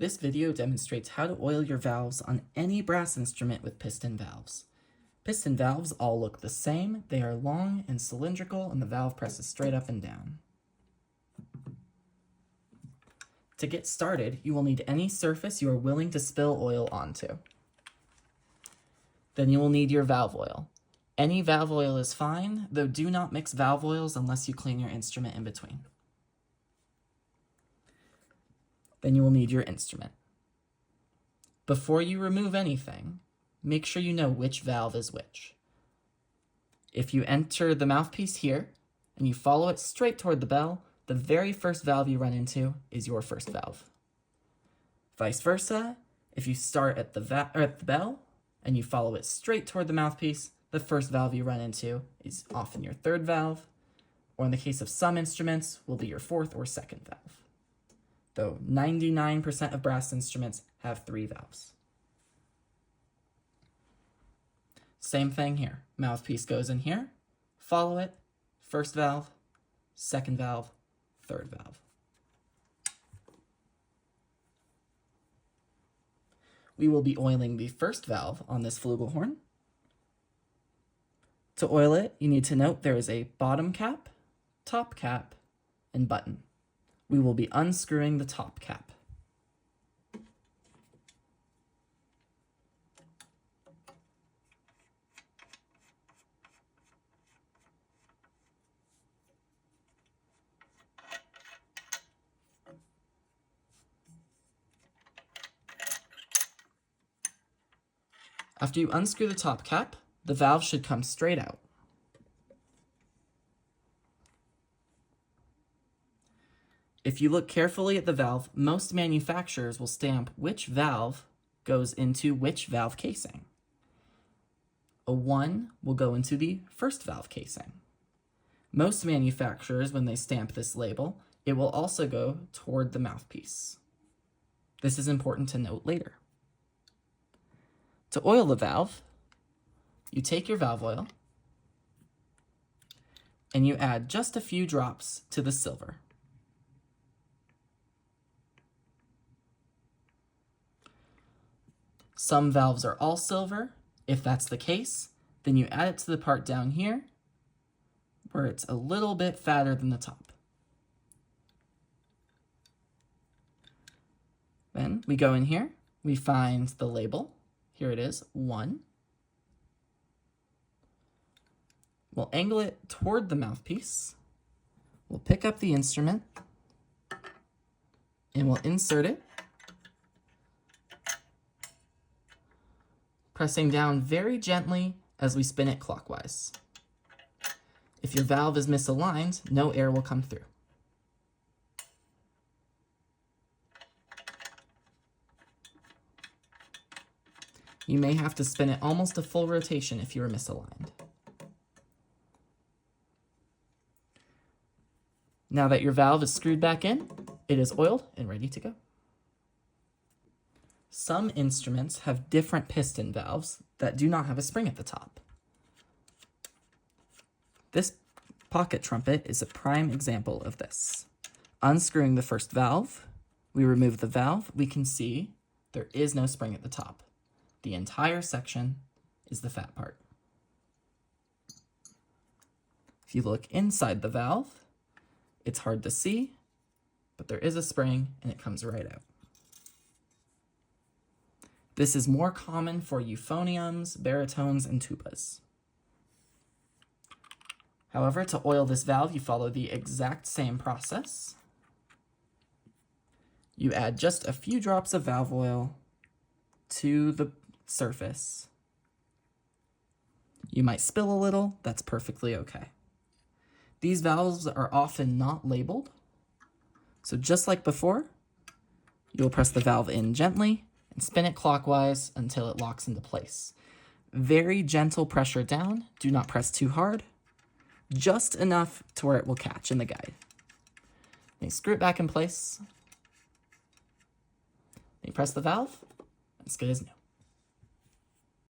This video demonstrates how to oil your valves on any brass instrument with piston valves. Piston valves all look the same. They are long and cylindrical, and the valve presses straight up and down. To get started, you will need any surface you are willing to spill oil onto. Then you will need your valve oil. Any valve oil is fine, though do not mix valve oils unless you clean your instrument in between. Then you will need your instrument. Before you remove anything, make sure you know which valve is which. If you enter the mouthpiece here and you follow it straight toward the bell, the very first valve you run into is your first valve. Vice versa, if you start at the bell and you follow it straight toward the mouthpiece, the first valve you run into is often your third valve, or in the case of some instruments, will be your fourth or second valve. Though 99% of brass instruments have 3 valves. Same thing here. Mouthpiece goes in here, follow it, first valve, second valve, third valve. We will be oiling the first valve on this flugelhorn. To oil it, you need to note there is a bottom cap, top cap, and button. We will be unscrewing the top cap. After you unscrew the top cap, the valve should come straight out. If you look carefully at the valve, most manufacturers will stamp which valve goes into which valve casing. A 1 will go into the first valve casing. Most manufacturers, when they stamp this label, it will also go toward the mouthpiece. This is important to note later. To oil the valve, you take your valve oil and you add just a few drops to the silver. Some valves are all silver. If that's the case, then you add it to the part down here where it's a little bit fatter than the top. Then we go in here, we find the label. Here it is, 1. We'll angle it toward the mouthpiece. We'll pick up the instrument and we'll insert it, pressing down very gently as we spin it clockwise. If your valve is misaligned, no air will come through. You may have to spin it almost a full rotation if you are misaligned. Now that your valve is screwed back in, it is oiled and ready to go. Some instruments have different piston valves that do not have a spring at the top. This pocket trumpet is a prime example of this. Unscrewing the first valve, we remove the valve, we can see there is no spring at the top. The entire section is the fat part. If you look inside the valve, it's hard to see, but there is a spring and it comes right out. This is more common for euphoniums, baritones, and tubas. However, to oil this valve, you follow the exact same process. You add just a few drops of valve oil to the surface. You might spill a little, that's perfectly okay. These valves are often not labeled, so just like before, you'll press the valve in gently and spin it clockwise until it locks into place. Very gentle pressure down, do not press too hard, just enough to where it will catch in the guide. Then you screw it back in place, then you press the valve, and it's good as new.